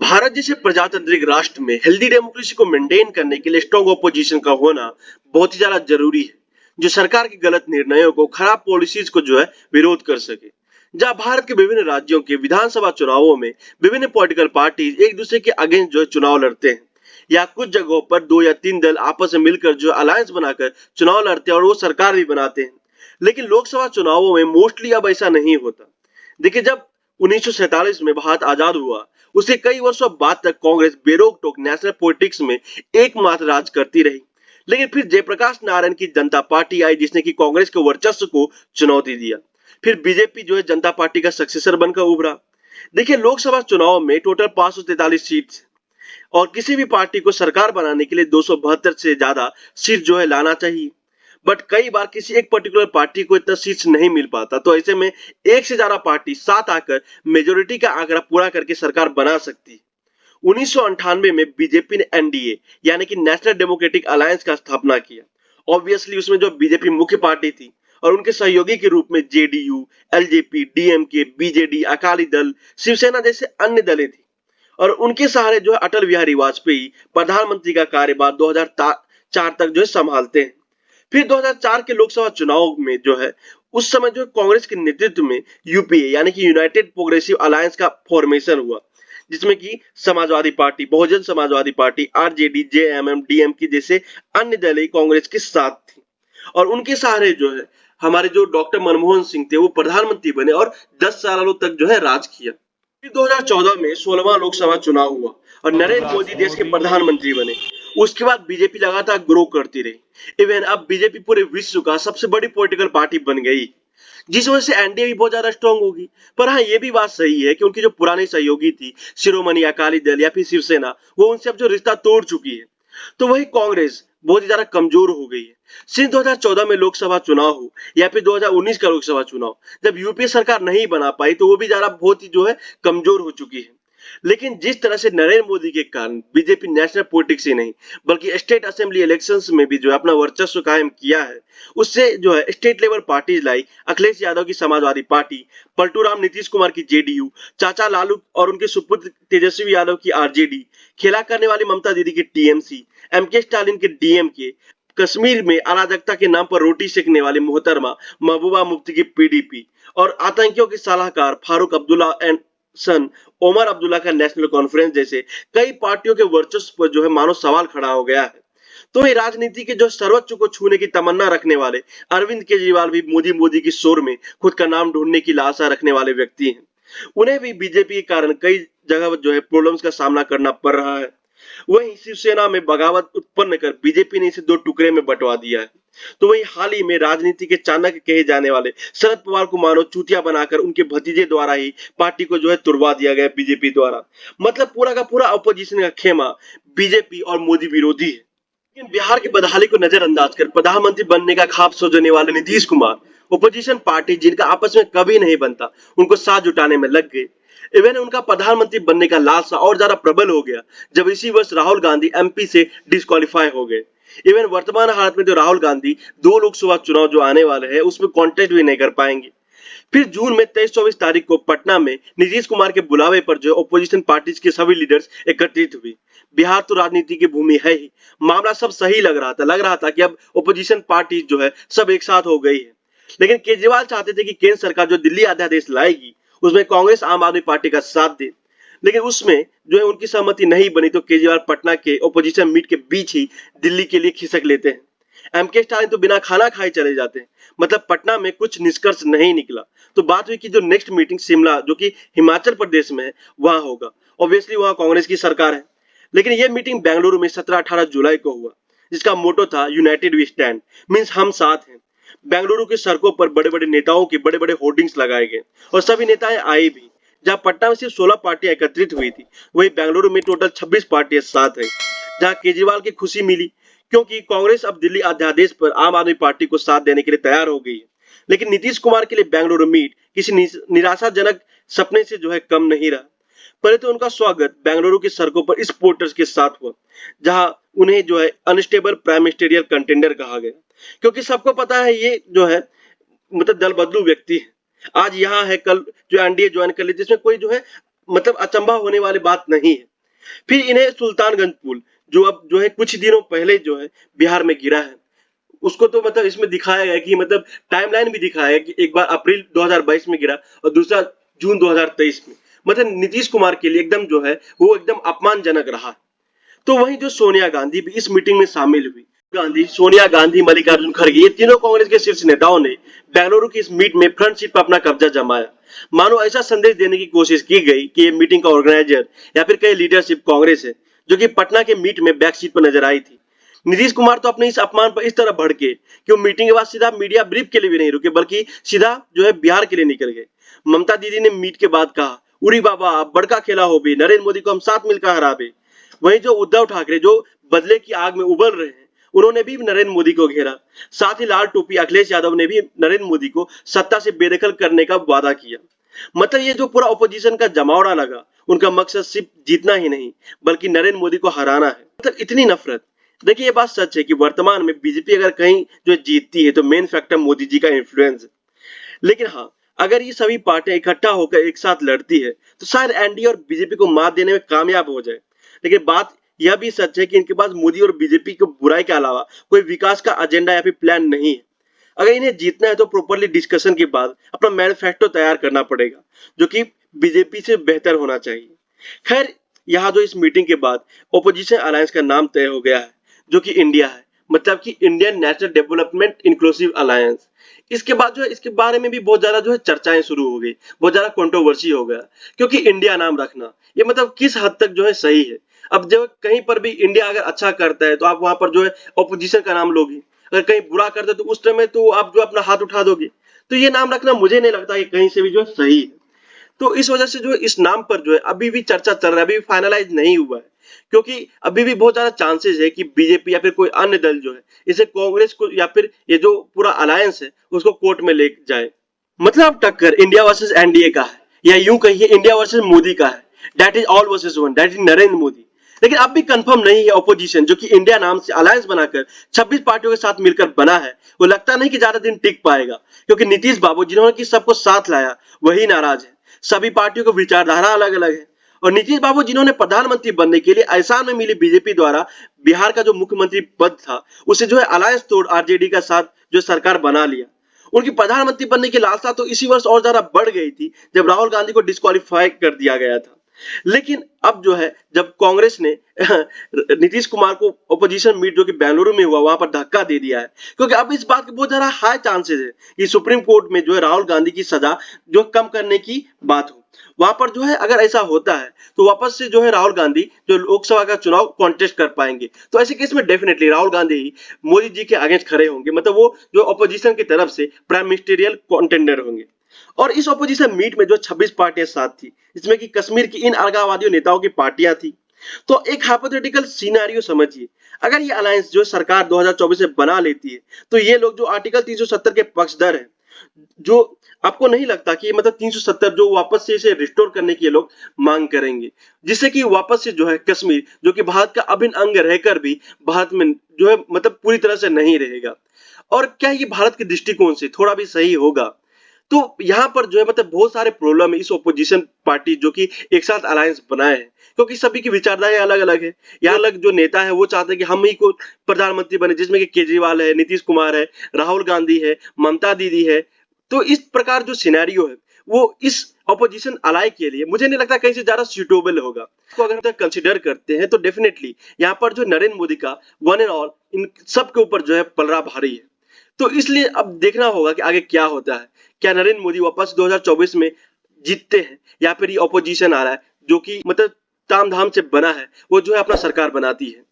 भारत जैसे प्रजातांत्रिक राष्ट्र में हेल्दी डेमोक्रेसी को मेंटेन करने के लिए स्ट्रॉन्ग ऑपोजिशन का होना बहुत ही ज्यादा जरूरी है, जो सरकार के गलत निर्णयों को, खराब पॉलिसीज को विरोध कर सके। जहां भारत के विभिन्न राज्यों के विधानसभा चुनावों में विभिन्न पॉलिटिकल पार्टीज एक दूसरे के अगेंस्ट चुनाव लड़ते हैं, या कुछ जगहों पर दो या तीन दल आपस में मिलकर अलायंस बनाकर चुनाव लड़ते हैं और वो सरकार भी बनाते हैं। लेकिन लोकसभा चुनावों में मोस्टली अब ऐसा नहीं होता। देखिए, जब 1947 में भारत आजाद हुआ, उसके कई वर्षों बाद तक कांग्रेस बेरोक टोक नेशनल पॉलिटिक्स में एकमात्र राज करती रही। लेकिन फिर जयप्रकाश नारायण की जनता पार्टी आई, जिसने की कांग्रेस के वर्चस्व को चुनौती दिया। फिर बीजेपी जनता पार्टी का सक्सेसर बनकर उभरा। देखिए, लोकसभा चुनाव में टोटल 543 सीट और किसी भी पार्टी को सरकार बनाने के लिए 272 से ज्यादा सीट लाना चाहिए। बट कई बार किसी एक पर्टिकुलर पार्टी को इतना सीट्स नहीं मिल पाता, तो ऐसे में एक से ज्यादा पार्टी साथ आकर मेजोरिटी का आंकड़ा पूरा करके सरकार बना सकती है। 1998 में बीजेपी ने एनडीए यानी कि नेशनल डेमोक्रेटिक अलायंस का स्थापना किया। ऑब्वियसली उसमें बीजेपी मुख्य पार्टी थी और उनके सहयोगी के रूप में JDU, LJP, DMK, BJD, Akali Dal, Shiv Sena जैसे अन्य दलें थी। और उनके सहारे अटल बिहारी वाजपेयी प्रधानमंत्री का कार्यभार 2004 तक संभालते हैं। फिर 2004 के लोकसभा चुनाव में उस समय कांग्रेस के नेतृत्व में यूपीए यानी कि यूनाइटेड प्रोग्रेसिव अलायंस का फॉर्मेशन हुआ, जिसमें कि Samajwadi party, Bahujan Samajwadi party, RJD, JMM, DMK जैसे अन्य दल कांग्रेस के साथ थी। और उनके सहारे हमारे डॉक्टर मनमोहन सिंह थे, वो प्रधानमंत्री बने और 10 सालों तक राज किया। फिर 2014 में 16वां लोकसभा चुनाव हुआ और नरेंद्र मोदी देश के प्रधानमंत्री बने। उसके बाद बीजेपी लगातार ग्रो करती रही। इवन अब बीजेपी पूरे विश्व का सबसे बड़ी पॉलिटिकल पार्टी बन गई, जिस वजह से एनडीए भी बहुत ज्यादा स्ट्रांग होगी। पर हाँ, ये भी बात सही है कि उनकी पुरानी सहयोगी थी शिरोमणि अकाली दल या फिर शिवसेना, वो उनसे अब रिश्ता तोड़ चुकी है। तो वही कांग्रेस बहुत ही ज्यादा कमजोर हो गई है। सिंस 2014 में लोकसभा चुनाव हो या फिर 2019 का लोकसभा चुनाव, जब यूपीए सरकार नहीं बना पाई, तो वो भी ज्यादा बहुत ही कमजोर हो चुकी है। लेकिन जिस तरह से नरेंद्र मोदी के कारण बीजेपी नेशनल पॉलिटिक्स ही नहीं बल्कि स्टेट असेंबली इलेक्शंस में भी अपना वर्चस्व कायम किया है, उससे स्टेट लेवल पार्टीज लाई अखिलेश यादव की समाजवादी पार्टी, पलटूराम नीतीश कुमार की जेडीयू, चाचा लालू और उनके सुपुत्र तेजस्वी यादव की आरजेडी, खेला करने वाली ममता दीदी की टीएमसी, एमके स्टालिन के डीएमके, कश्मीर में अराजकता के नाम पर रोटी सेकने वाली मोहतरमा महबूबा मुफ्ती की पीडीपी और आतंकियों के सलाहकार फारूक अब्दुल्ला एंड सन ओमर अब्दुल्ला का नेशनल कॉन्फ्रेंस जैसे कई पार्टियों के वर्चस्व पर मानो सवाल खड़ा हो गया है। तो ये राजनीति के सर्वोच्च को छूने की तमन्ना रखने वाले अरविंद केजरीवाल भी मोदी मोदी की शोर में खुद का नाम ढूंढने की लालसा रखने वाले व्यक्ति हैं। उन्हें भी बीजेपी के कारण कई जगह प्रॉब्लम्स का सामना करना पड़ रहा है। वहीं शिवसेना में बगावत उत्पन्न कर बीजेपी ने इसे दो टुकड़े में बंटवा दिया है। तो वहीं हाल ही में राजनीति के चाणक्य कहे जाने वाले शरद पवार को मानो चूतिया बनाकर उनके भतीजे द्वारा ही पार्टी को तुड़वा दिया गया बीजेपी द्वारा। मतलब पूरा का पूरा अपोजिशन का खेमा बीजेपी और मोदी विरोधी है। लेकिन बिहार की बदहाली को नजरअंदाज कर प्रधानमंत्री बनने का ख्वाब सोचने वाले नीतीश कुमार ओपोजिशन पार्टी जिनका आपस में कभी नहीं बनता, उनको साथ जुटाने में लग गए। इवन उनका प्रधानमंत्री बनने का लालसा और ज्यादा प्रबल हो गया जब इसी वर्ष राहुल गांधी एमपी से डिस्क्वालीफाई हो गए। इवन वर्तमान हालत में राहुल गांधी 2 लोकसभा चुनाव आने वाले हैं, उसमें कॉन्टेस्ट भी नहीं कर पाएंगे। फिर जून में 23-24 तारीख को पटना में नीतीश कुमार के बुलावे पर ओपोजिशन पार्टीज के सभी लीडर्स एकत्रित हुए। बिहार तो राजनीति की भूमि है ही, मामला सब सही लग रहा था कि अब ओपोजिशन पार्टी सब एक साथ हो गई है। लेकिन केजरीवाल चाहते थे कि केंद्र सरकार दिल्ली अध्यादेश लाएगी, उसमें कांग्रेस आम आदमी पार्टी का साथ दे। लेकिन उसमें उनकी सहमति नहीं बनी, तो केजरीवाल पटना के ओपोजिशन मीट के बीच ही दिल्ली के लिए खिसक लेते हैं। एमके स्टालिन तो बिना खाना खाए चले जाते हैं। मतलब पटना में कुछ निष्कर्ष नहीं निकला। तो बात हुई कि नेक्स्ट मीटिंग शिमला, जो कि हिमाचल प्रदेश में है, वहां होगा। ऑब्वियसली वहां कांग्रेस की सरकार है। लेकिन यह मीटिंग बेंगलुरु में 17-18 जुलाई को हुआ, जिसका मोटो था यूनाइटेड वी स्टैंड, मीन्स हम साथ हैं। बेंगलुरु की सड़कों पर बड़े बड़े नेताओं के बड़े बड़े होर्डिंग्स लगाए गए और सभी नेताएं आए भी। जहां पटना में सिर्फ 16 पार्टियां एकत्रित हुई थी, वहीं बेंगलुरु में टोटल 26 पार्टियां साथ है। जहां केजरीवाल की खुशी मिली क्योंकि कांग्रेस अब दिल्ली अध्यादेश पर आम आदमी पार्टी को साथ देने के लिए तैयार हो गई है। लेकिन नीतीश कुमार के लिए बेंगलुरु मीट किसी निराशाजनक सपने से कम नहीं रहा। पहले तो उनका स्वागत बेंगलुरु की सड़कों पर इस पोस्टर्स के साथ हुआ, जहां उन्हें अनस्टेबल प्राइम मिनिस्टेरियल कंटेंडर कहा गया, क्योंकि सबको पता है ये मतलब दल बदलू व्यक्ति है। आज यहाँ है, कल एनडीए ज्वाइन कर ले, जिसमें कोई मतलब अचंभा होने वाली बात नहीं है। फिर इन्हें सुल्तानगंज पुल जो अब जो है कुछ दिनों पहले जो है बिहार में गिरा है, उसको तो मतलब इसमें दिखाया गया कि मतलब टाइमलाइन भी दिखाया है कि एक बार अप्रैल 2022 में गिरा और दूसरा जून 2023 में। मतलब नीतीश कुमार के लिए एकदम जो है वो एकदम अपमानजनक रहा। तो वहीं जो सोनिया गांधी भी इस मीटिंग में शामिल हुई। गांधी, सोनिया गांधी, मल्लिकार्जुन खड़गे, ये तीनों कांग्रेस के शीर्ष नेताओं ने बेंगलुरु की इस मीट में फ्रंट सीट पर अपना कब्जा जमाया। मानो ऐसा संदेश देने की कोशिश की गई कि ये मीटिंग का ऑर्गेनाइजर या फिर कई लीडरशिप कांग्रेस है, जो कि पटना के मीट में बैक सीट पर नजर आई थी। नीतीश कुमार तो अपने इस अपमान पर इस तरह भड़के कि वो मीटिंग के बाद सीधा मीडिया ब्रीफ के लिए भी नहीं रुके, बल्कि सीधा जो है बिहार के लिए निकल गए। ममता दीदी ने मीट के बाद कहा, उरी बाबा अब बड़का खेला हो भी, नरेंद्र मोदी को हम साथ मिलकर हराबे। वहीं जो उद्धव ठाकरे जो बदले की आग में उबल रहे हैं, उन्होंने भी नरेंद्र मोदी को घेरा। साथ ही लाल टोपी अखिलेश यादव ने भी नरेंद्र मोदी को सत्ता से बेदखल करने का वादा किया। मतलब ये जो पूरा ओपोजिशन का जमावड़ा लगा, उनका मकसद सिर्फ जीतना ही नहीं बल्कि नरेंद्र मोदी को हराना है। मतलब इतनी नफरत। देखिए ये बात सच है कि वर्तमान में बीजेपी अगर कहीं जो जीतती है तो मेन फैक्टर मोदी जी का इन्फ्लुएंस है। लेकिन हाँ, अगर ये सभी पार्टियां इकट्ठा होकर एक साथ लड़ती है तो शायद एनडीए और बीजेपी को मात देने में कामयाब हो जाए। लेकिन बात यह भी सच है कि इनके पास मोदी और बीजेपी को बुराई के अलावा कोई विकास का एजेंडा या फिर प्लान नहीं है। अगर इन्हें जीतना है तो प्रॉपरली डिस्कशन के बाद अपना मैनिफेस्टो तैयार करना पड़ेगा, जो कि बीजेपी से बेहतर होना चाहिए। खैर, यहाँ जो इस मीटिंग के बाद ओपोजिशन अलायंस का नाम तय हो गया है, जो कि इंडिया है, मतलब कि Indian national development inclusive alliance. इसके बाद जो है इसके बारे में भी बहुत ज्यादा जो है चर्चाएं शुरू हो गई, बहुत ज्यादा कंट्रोवर्सी हो गया, क्योंकि इंडिया नाम रखना ये मतलब किस हद तक जो है सही है। अब जब कहीं पर भी इंडिया अगर अच्छा करता है तो आप वहां पर जो है ऑपोजिशन का नाम लोगे, अगर कहीं बुरा करते तो उस समय तो आप जो अपना हाथ उठा दोगे। तो ये नाम रखना मुझे नहीं लगता कि कहीं से भी जो है सही है। तो इस वजह से जो है इस नाम पर जो है अभी भी चर्चा चल रहा है, अभी भी फाइनलाइज नहीं हुआ है, क्योंकि अभी भी बहुत ज्यादा चांसेस है कि बीजेपी या फिर कोई अन्य दल जो है इसे कांग्रेस को या फिर ये जो पूरा अलायंस है उसको कोर्ट में ले जाए। मतलब टक्कर इंडिया वर्सेस एनडीए का है, या यूं कहिए इंडिया वर्सेस मोदी का है। That is all versus one, that is Narendra Modi. लेकिन अब भी कंफर्म नहीं है ऑपोजिशन जो कि इंडिया नाम से अलायंस बनाकर 26 पार्टियों के साथ मिलकर बना है, वो लगता नहीं कि ज्यादा दिन टिक पाएगा, क्योंकि नीतीश बाबू जिन्होंने कि सबको साथ लाया वही नाराज है। सभी पार्टियों को विचारधारा अलग अलग है, और नीतीश बाबू जिन्होंने प्रधानमंत्री बनने के लिए एहसान में मिली बीजेपी द्वारा बिहार का जो मुख्यमंत्री पद था उसे जो है अलायंस तोड़ आरजेडी का साथ जो सरकार बना लिया। उनकी प्रधानमंत्री बनने की लालसा तो इसी वर्ष और ज्यादा बढ़ गई थी जब राहुल गांधी को डिस्क्वालीफाई कर दिया गया था। लेकिन अब जो है जब कांग्रेस ने नीतीश कुमार को ओपोजिशन मीट जो कि बेंगलुरु में हुआ वहां पर धक्का दे दिया है, क्योंकि अब इस बात के बहुत ज्यादा हाई चांसेस है कि सुप्रीम कोर्ट में जो है राहुल गांधी की सजा जो कम करने की बात हो। वहां पर जो है अगर ऐसा होता है तो वापस से जो है राहुल गांधी जो लोकसभा का चुनाव कॉन्टेस्ट कर पाएंगे। तो ऐसे केस में डेफिनेटली राहुल गांधी ही मोदी जी के अगेंस्ट खड़े होंगे, मतलब वो जो अपोजिशन की तरफ से प्राइम मिनिस्टेरियल कॉन्टेंडर होंगे। और इस ऑपोजिशन मीट में जो 26 पार्टियां साथ थी, इसमें कि कश्मीर की इन अलगाववादी नेताओं की पार्टियां थी। तो एक हाइपोथेटिकल सिनेरियो समझिए, अगर ये अलायंस जो सरकार 2024 में बना लेती है तो ये लोग जो आर्टिकल 370 के पक्षधर हैं, जो आपको नहीं लगता कि मतलब 370 जो वापस से इसे रिस्टोर करने की ये लोग मांग करेंगे, जिससे कि वापस से जो है कश्मीर जो कि भारत का अभिन्न अंग रहकर भी भारत में जो है मतलब पूरी तरह से नहीं रहेगा। और क्या ये भारत के दृष्टिकोण से थोड़ा भी सही होगा? तो यहाँ पर जो है मतलब बहुत सारे प्रॉब्लम है इस ओपोजिशन पार्टी जो कि एक साथ अलायंस बनाए हैं, क्योंकि सभी की विचारधाराएं अलग अलग है। यहाँ अलग जो नेता है वो चाहते हैं कि हम ही को प्रधानमंत्री बने, जिसमें कि केजरीवाल है, नीतीश कुमार है, राहुल गांधी है, ममता दीदी है। तो इस प्रकार जो सिनेरियो है वो इस ऑपोजिशन अलाई के लिए मुझे नहीं लगता कहीं से ज्यादा सुटेबल होगा। तो अगर हम कंसिडर करते हैं तो डेफिनेटली यहाँ पर जो नरेंद्र मोदी का वन एंड ऑल इन सब के ऊपर जो है पलड़ा भारी है। तो इसलिए अब देखना होगा कि आगे क्या होता है। क्या नरेंद्र मोदी वापस 2024 में जीतते हैं, या फिर ये ऑपोजिशन आ रहा है जो कि मतलब ताम धाम से बना है वो जो है अपना सरकार बनाती है।